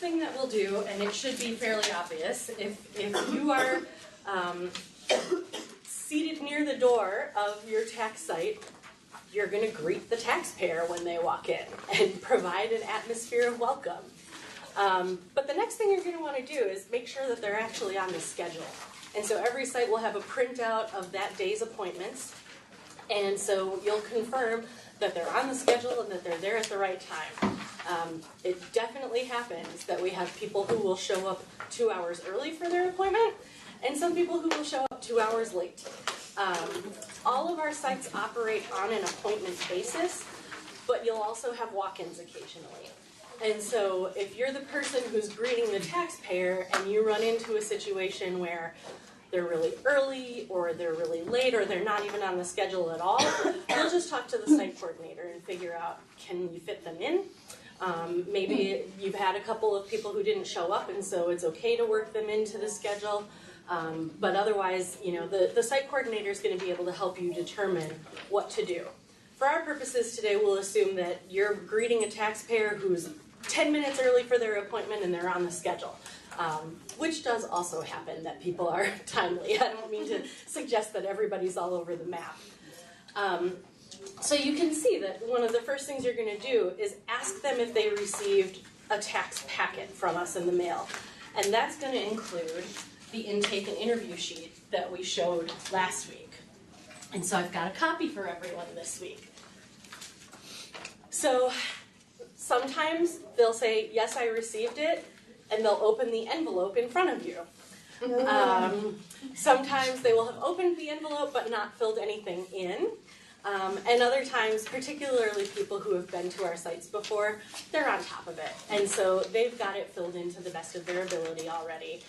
thing that we'll do, and it should be fairly obvious, if you are seated near the door of your tax site, you're going to greet the taxpayer when they walk in and provide an atmosphere of welcome. But the next thing you're going to want to do is make sure that they're actually on the schedule. And so every site will have a printout of that day's appointments. And so you'll confirm that they're on the schedule and that they're there at the right time. It definitely happens that we have people who will show up 2 hours early for their appointment, and some people who will show up 2 hours late. All of our sites operate on an appointment basis, but you'll also have walk-ins occasionally. And so if you're the person who's greeting the taxpayer and you run into a situation where they're really early or they're really late or they're not even on the schedule at all, you'll just talk to the site coordinator and figure out, can you fit them in? Maybe you've had a couple of people who didn't show up, and so it's okay to work them into the schedule. But otherwise, the site coordinator is going to be able to help you determine what to do. For our purposes today, we'll assume that you're greeting a taxpayer who's 10 minutes early for their appointment and they're on the schedule, which does also happen, that people are timely. I don't mean to suggest that everybody's all over the map. So you can see that one of the first things you're going to do is ask them if they received a tax packet from us in the mail. And that's going to include the intake and interview sheet that we showed last week. And so I've got a copy for everyone this week. So sometimes they'll say, yes, I received it, and they'll open the envelope in front of you. Sometimes they will have opened the envelope but not filled anything in. And other times, particularly people who have been to our sites before, they're on top of it. And so they've got it filled in to the best of their ability already.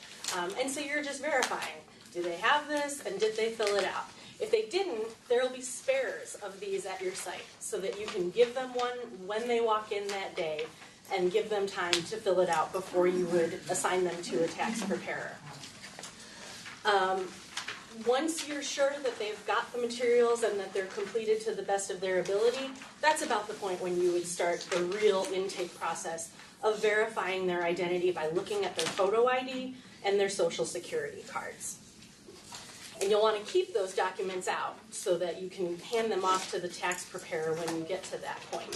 And so you're just verifying, do they have this and did they fill it out? If they didn't, there will be spares of these at your site so that you can give them one when they walk in that day and give them time to fill it out before you would assign them to a tax preparer. Once you're sure that they've got the materials and that they're completed to the best of their ability, that's about the point when you would start the real intake process of verifying their identity by looking at their photo ID and their social security cards. And you'll want to keep those documents out so that you can hand them off to the tax preparer when you get to that point.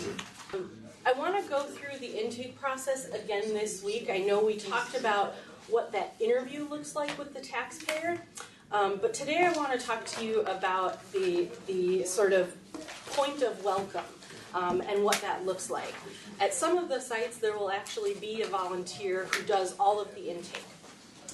I want to go through the intake process again this week. I know we talked about what that interview looks like with the taxpayer. But today I want to talk to you about the sort of point of welcome and what that looks like. At some of the sites, there will actually be a volunteer who does all of the intake.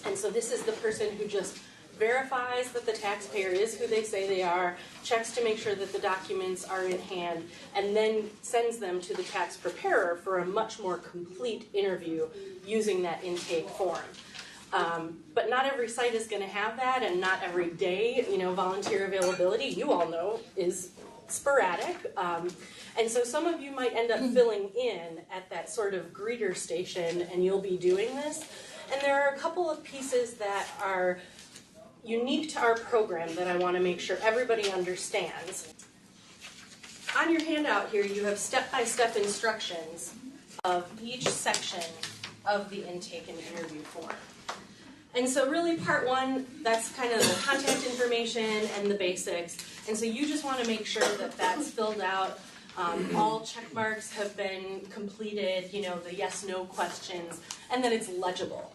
And so this is the person who just verifies that the taxpayer is who they say they are, checks to make sure that the documents are in hand, and then sends them to the tax preparer for a much more complete interview using that intake form. But not every site is going to have that, and not every day, volunteer availability, you all know, is sporadic. And so some of you might end up filling in at that sort of greeter station, and you'll be doing this. And there are a couple of pieces that are unique to our program that I want to make sure everybody understands. On your handout here, you have step-by-step instructions of each section of the intake and interview form. And so really part one, that's kind of the contact information and the basics. And so you just want to make sure that that's filled out. All check marks have been completed, the yes-no questions, and that it's legible.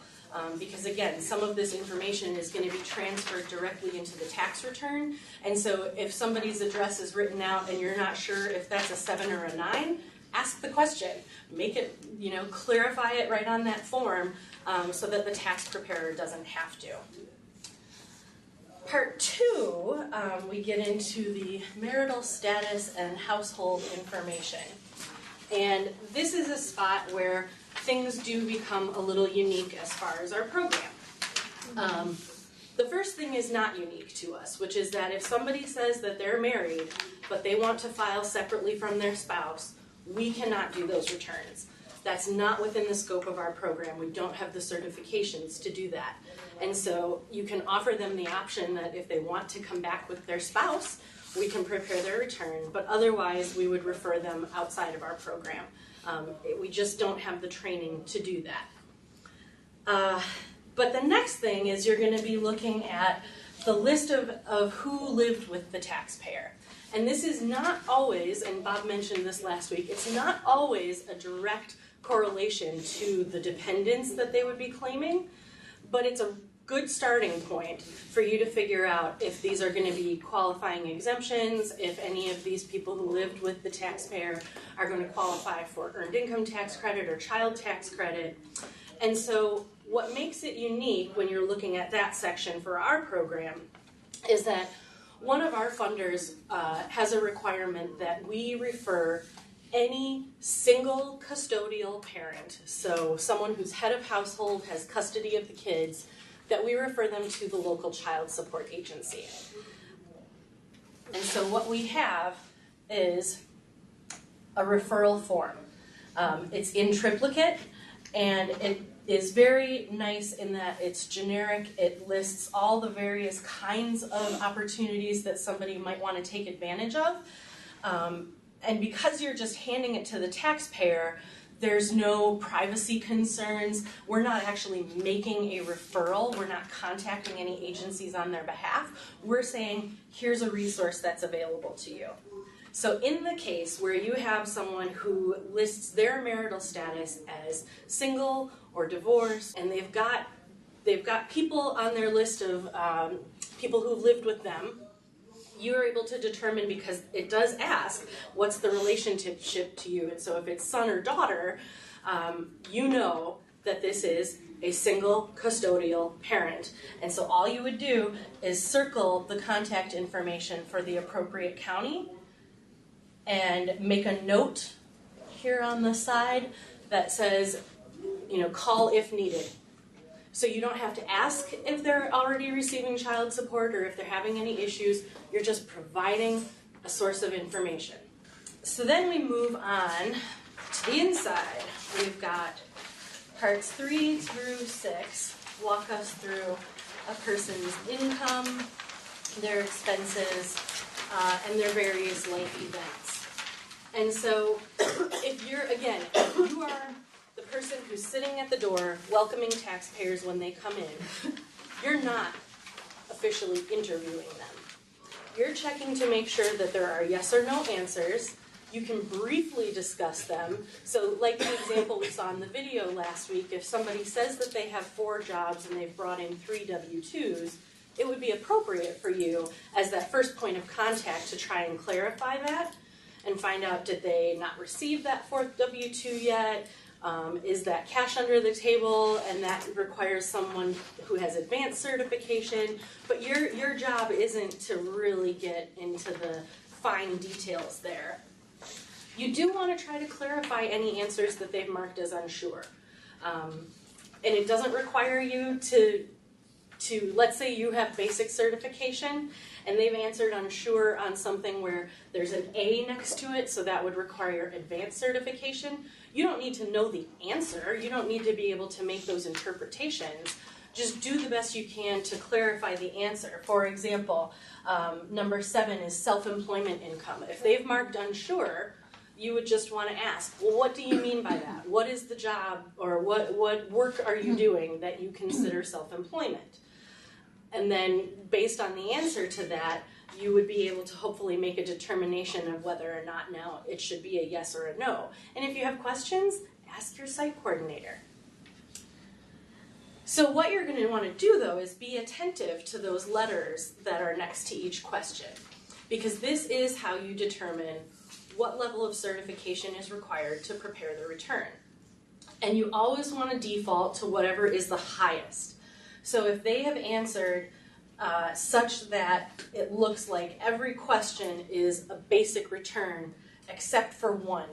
Because again, some of this information is going to be transferred directly into the tax return. And so if somebody's address is written out and you're not sure if that's a 7 or a 9, ask the question. Make it, clarify it right on that form so that the tax preparer doesn't have to. Part 2, we get into the marital status and household information. And this is a spot where things do become a little unique as far as our program. The first thing is not unique to us, which is that if somebody says that they're married, but they want to file separately from their spouse, we cannot do those returns. That's not within the scope of our program. We don't have the certifications to do that. And so you can offer them the option that if they want to come back with their spouse, we can prepare their return, but otherwise we would refer them outside of our program. We just don't have the training to do that. But the next thing is you're going to be looking at the list of who lived with the taxpayer. And this is not always, and Bob mentioned this last week, it's not always a direct correlation to the dependents that they would be claiming, but it's a good starting point for you to figure out if these are going to be qualifying exemptions, if any of these people who lived with the taxpayer are going to qualify for earned income tax credit or child tax credit. And so what makes it unique when you're looking at that section for our program is that one of our funders has a requirement that we refer any single custodial parent, so someone who's head of household, has custody of the kids, that we refer them to the local child support agency. And so what we have is a referral form. It's in triplicate, and it is very nice in that it's generic. It lists all the various kinds of opportunities that somebody might want to take advantage of. And because you're just handing it to the taxpayer, there's no privacy concerns. We're not actually making a referral. We're not contacting any agencies on their behalf. We're saying, here's a resource that's available to you. So in the case where you have someone who lists their marital status as single or divorced, and they've got people on their list of people who've lived with them, you are able to determine, because it does ask, what's the relationship to you? And so if it's son or daughter, you know that this is a single custodial parent. And so all you would do is circle the contact information for the appropriate county and make a note here on the side that says, call if needed. So you don't have to ask if they're already receiving child support or if they're having any issues. You're just providing a source of information. So then we move on to the inside. We've got parts 3 through 6 walk us through a person's income, their expenses, and their various life events. And so if you are the person who's sitting at the door welcoming taxpayers when they come in, you're not officially interviewing them. You're checking to make sure that there are yes or no answers. You can briefly discuss them. So like the example we saw in the video last week, if somebody says that they have 4 jobs and they've brought in 3 W-2s, it would be appropriate for you as that first point of contact to try and clarify that and find out, did they not receive that 4th W-2 yet? Is that cash under the table, and that requires someone who has advanced certification? But your job isn't to really get into the fine details there. You do want to try to clarify any answers that they've marked as unsure. And it doesn't require you to, let's say you have basic certification, and they've answered unsure on something where there's an A next to it, so that would require advanced certification. You don't need to know the answer. You don't need to be able to make those interpretations. Just do the best you can to clarify the answer. For example, number 7 is self-employment income. If they've marked unsure, you would just want to ask, well, what do you mean by that? What is the job, or what work are you doing that you consider self-employment? And then based on the answer to that, you would be able to hopefully make a determination of whether or not now it should be a yes or a no. And if you have questions, ask your site coordinator. So what you're going to want to do, though, is be attentive to those letters that are next to each question, because this is how you determine what level of certification is required to prepare the return. And you always want to default to whatever is the highest. So if they have answered such that it looks like every question is a basic return except for one.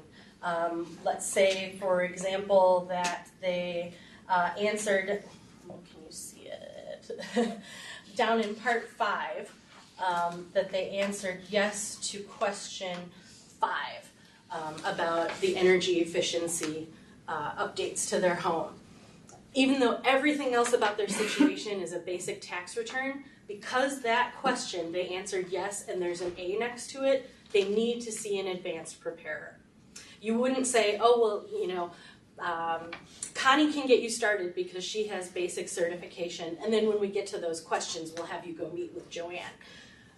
Let's say, for example, that they answered, can you see it? Down in part 5, that they answered yes to question 5 about the energy efficiency updates to their home. Even though everything else about their situation is a basic tax return, because that question they answered yes and there's an A next to it, they need to see an advanced preparer. You wouldn't say, oh, well, Connie can get you started because she has basic certification, and then when we get to those questions, we'll have you go meet with Joanne.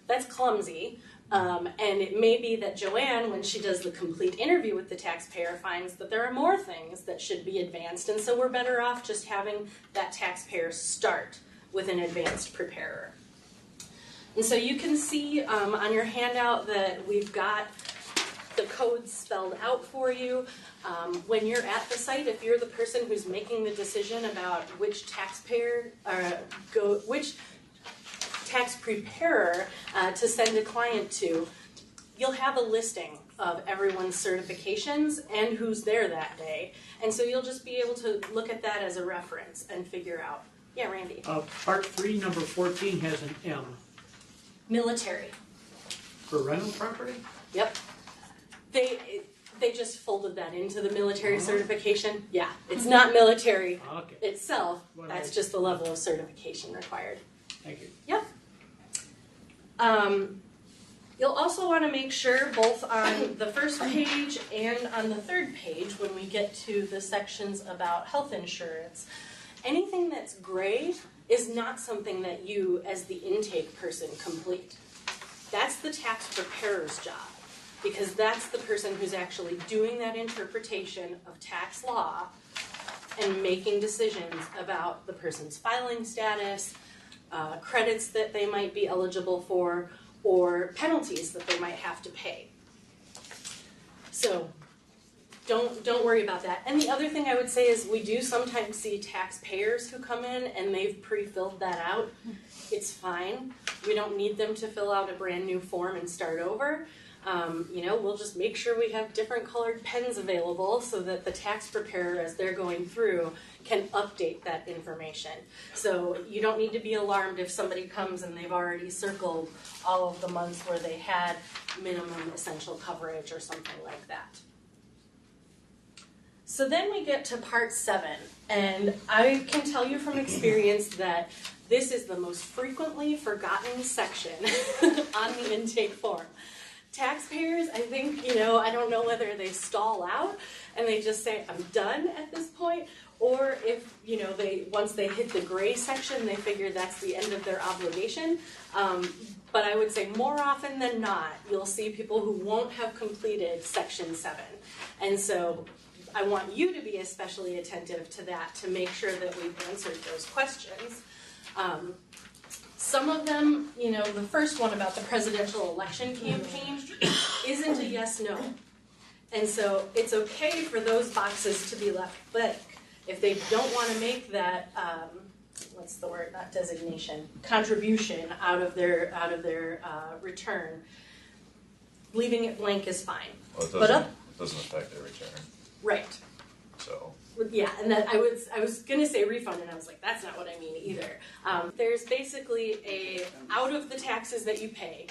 That's clumsy, and it may be that Joanne, when she does the complete interview with the taxpayer, finds that there are more things that should be advanced, and so we're better off just having that taxpayer start with an advanced preparer. And so you can see on your handout that we've got the codes spelled out for you. When you're at the site, if you're the person who's making the decision about which taxpayer, which tax preparer to send a client to, you'll have a listing of everyone's certifications and who's there that day. And so you'll just be able to look at that as a reference and figure out. Yeah, Randy. Part 3, number 14 has an M. Military. For rental property? Yep. They just folded that into the military certification. Yeah, it's not military itself. That's just the level of certification required. Thank you. Yep. You'll also want to make sure both on the first page and on the third page when we get to the sections about health insurance, anything that's gray is not something that you as the intake person complete. That's the tax preparer's job, because that's the person who's actually doing that interpretation of tax law and making decisions about the person's filing status, credits that they might be eligible for, or penalties that they might have to pay. So don't worry about that. And the other thing I would say is we do sometimes see taxpayers who come in and they've pre-filled that out. It's fine. We don't need them to fill out a brand new form and start over. We'll just make sure we have different colored pens available so that the tax preparer, as they're going through, can update that information. So you don't need to be alarmed if somebody comes and they've already circled all of the months where they had minimum essential coverage or something like that. So then we get to part 7, and I can tell you from experience that this is the most frequently forgotten section on the intake form. Taxpayers, I think, I don't know whether they stall out and they just say, I'm done at this point, or if, once they hit the gray section, they figure that's the end of their obligation. But I would say more often than not, you'll see people who won't have completed section 7. And so I want you to be especially attentive to that to make sure that we've answered those questions. Some of them, the first one about the presidential election campaign isn't a yes/no. And so it's okay for those boxes to be left blank. If they don't want to make that, not designation, contribution out of their return, leaving it blank is fine. Well, it doesn't affect their return. Right. So. Yeah, and that I was going to say refund, and I was like, that's not what I mean either. There's basically out of the taxes that you pay,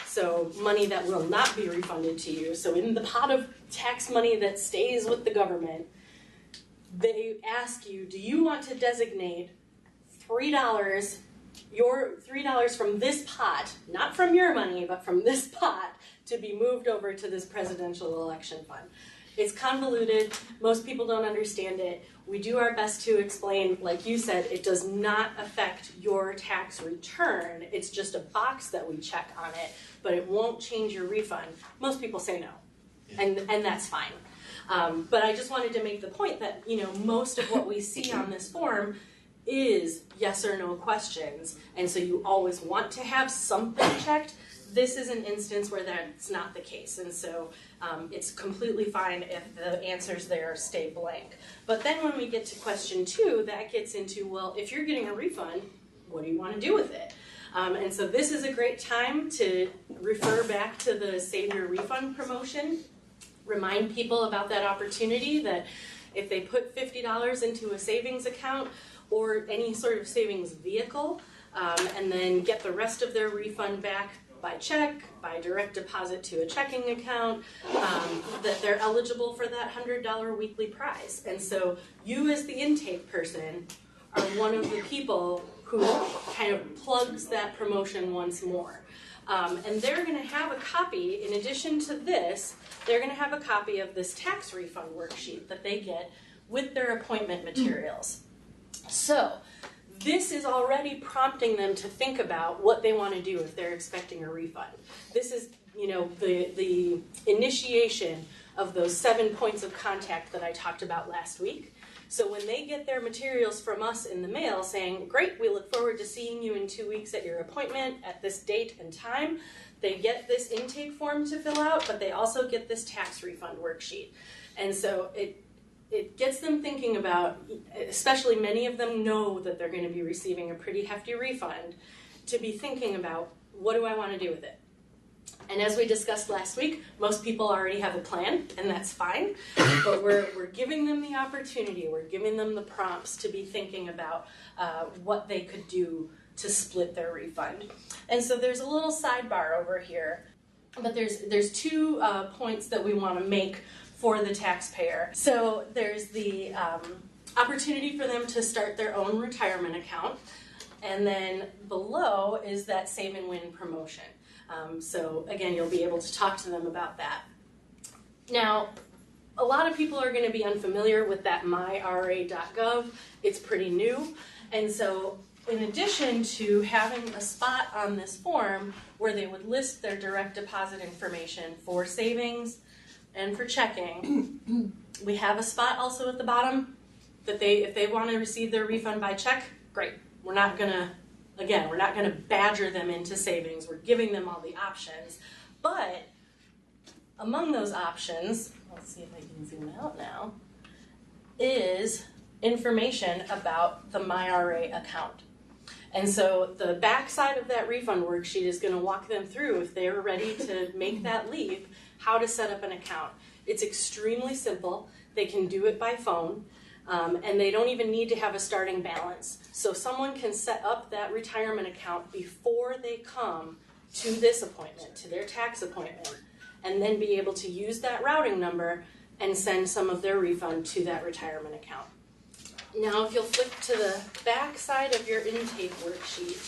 so money that will not be refunded to you. So in the pot of tax money that stays with the government, they ask you, do you want to designate $3, your $3 from this pot, not from your money, but from this pot, to be moved over to this presidential election fund? It's convoluted. Most people don't understand it. We do our best to explain, like you said, it does not affect your tax return. It's just a box that we check on it, but it won't change your refund. Most people say no, and that's fine. But I just wanted to make the point that, most of what we see on this form is yes or no questions, and so you always want to have something checked. This is an instance where that's not the case, and so it's completely fine if the answers there stay blank. But then when we get to question 2, that gets into, well, if you're getting a refund, what do you want to do with it? And so this is a great time to refer back to the Save Your Refund promotion. Remind people about that opportunity that if they put $50 into a savings account or any sort of savings vehicle, and then get the rest of their refund back by check, by direct deposit to a checking account, that they're eligible for that $100 weekly prize. And so you as the intake person are one of the people who kind of plugs that promotion once more. And they're going to have a copy, in addition to this, they're going to have a copy of this tax refund worksheet that they get with their appointment materials. So this is already prompting them to think about what they want to do if they're expecting a refund. This is, the initiation of those 7 points of contact that I talked about last week. So when they get their materials from us in the mail saying, great, we look forward to seeing you in 2 weeks at your appointment at this date and time, they get this intake form to fill out, but they also get this tax refund worksheet. And so it gets them thinking about, especially many of them know that they're going to be receiving a pretty hefty refund, to be thinking about, what do I want to do with it? And as we discussed last week, most people already have a plan, and that's fine, but we're giving them the opportunity, we're giving them the prompts to be thinking about what they could do to split their refund. And so there's a little sidebar over here, but there's 2 points that we want to make for the taxpayer. So there's the opportunity for them to start their own retirement account, and then below is that Save and Win promotion. So again, you'll be able to talk to them about that. Now, a lot of people are going to be unfamiliar with that myra.gov. It's pretty new, and so in addition to having a spot on this form where they would list their direct deposit information for savings and for checking, we have a spot also at the bottom that if they want to receive their refund by check, great. We're not going to badger them into savings. We're giving them all the options. But among those options, let's see if I can zoom out now, is information about the MyRA account. And so the back side of that refund worksheet is going to walk them through, if they're ready to make that leap, how to set up an account. It's extremely simple. They can do it by phone, and they don't even need to have a starting balance. So someone can set up that retirement account before they come to this appointment, to their tax appointment, and then be able to use that routing number and send some of their refund to that retirement account. Now, if you'll flip to the back side of your intake worksheet,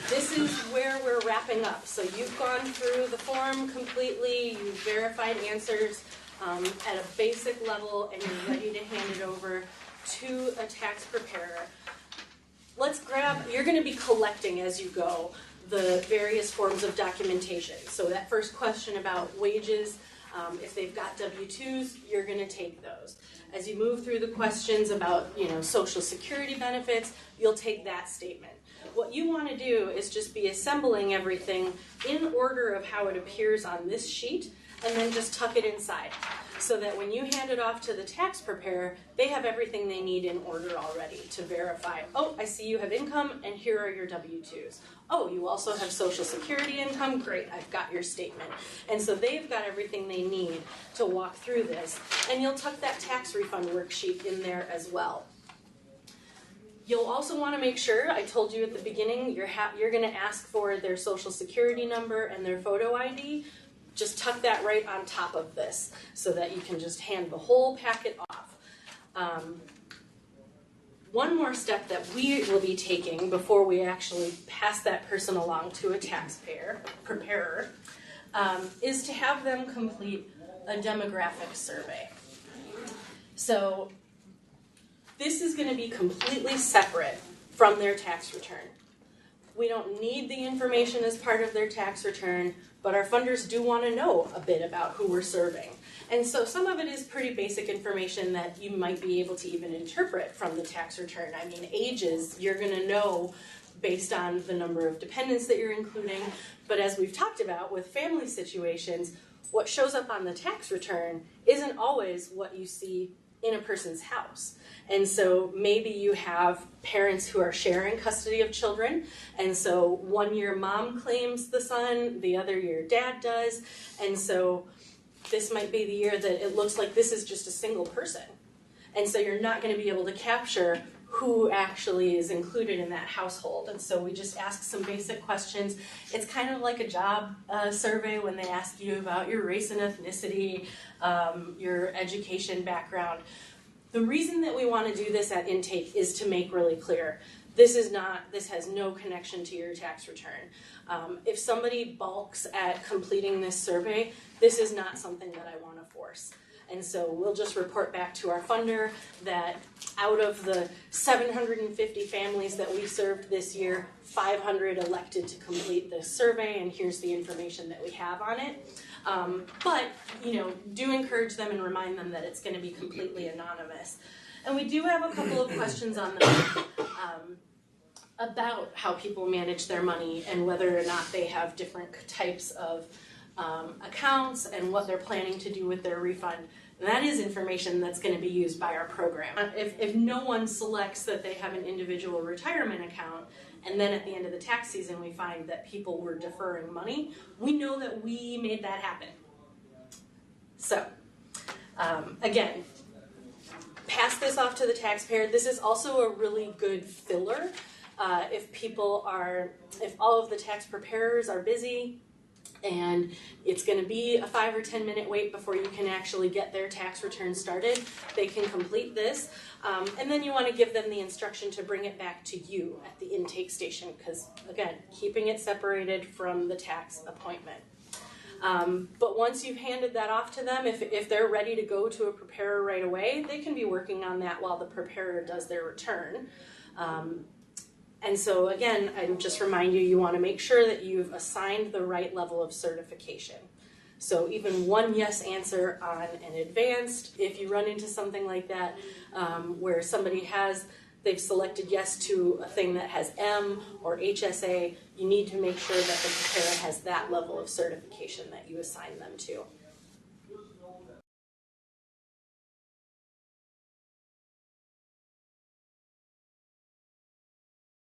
this is where we're wrapping up. So you've gone through the form completely, you've verified answers at a basic level, and you're ready to hand it over to a tax preparer. You're going to be collecting as you go the various forms of documentation. So that first question about wages, if they've got W-2s, you're going to take those. As you move through the questions about, Social Security benefits, you'll take that statement. What you want to do is just be assembling everything in order of how it appears on this sheet, and then just tuck it inside, so that when you hand it off to the tax preparer, they have everything they need in order already to verify, oh, I see you have income, and here are your W-2s. Oh, you also have Social Security income? Great, I've got your statement. And so they've got everything they need to walk through this, and you'll tuck that tax refund worksheet in there as well. You'll also want to make sure, I told you at the beginning, you're going to ask for their Social Security number and their photo ID. Just tuck that right on top of this so that you can just hand the whole packet off. One more step that we will be taking before we actually pass that person along to a taxpayer preparer is to have them complete a demographic survey. So this is going to be completely separate from their tax return. We don't need the information as part of their tax return, but our funders do want to know a bit about who we're serving. And so some of it is pretty basic information that you might be able to even interpret from the tax return. I mean, ages, you're going to know based on the number of dependents that you're including. But as we've talked about with family situations, what shows up on the tax return isn't always what you see in a person's house. And so maybe you have parents who are sharing custody of children, and so one year mom claims the son, the other year dad does, and so this might be the year that it looks like this is just a single person. And so you're not going to be able to capture who actually is included in that household. And so we just ask some basic questions. It's kind of like a job survey when they ask you about your race and ethnicity, your education background. The reason that we want to do this at intake is to make really clear, this has no connection to your tax return. If somebody balks at completing this survey, this is not something that I want to force. And so we'll just report back to our funder that out of the 750 families that we served this year, 500 elected to complete this survey, and here's the information that we have on it. But, do encourage them and remind them that it's going to be completely anonymous. And we do have a couple of questions on them about how people manage their money and whether or not they have different types of accounts and what they're planning to do with their refund. And that is information that's going to be used by our program. If no one selects that they have an individual retirement account, and then at the end of the tax season we find that people were deferring money, we know that we made that happen. So, again, pass this off to the taxpayer. This is also a really good filler. If all of the tax preparers are busy and it's going to be a 5 or 10 minute wait before you can actually get their tax return started, they can complete this. And then you want to give them the instruction to bring it back to you at the intake station because, again, keeping it separated from the tax appointment. But once you've handed that off to them, if they're ready to go to a preparer right away, they can be working on that while the preparer does their return. And so again, I just remind you, you want to make sure that you've assigned the right level of certification. So even one yes answer on an advanced, if you run into something like that, where they've selected yes to a thing that has M or HSA, you need to make sure that the preparer has that level of certification that you assign them to.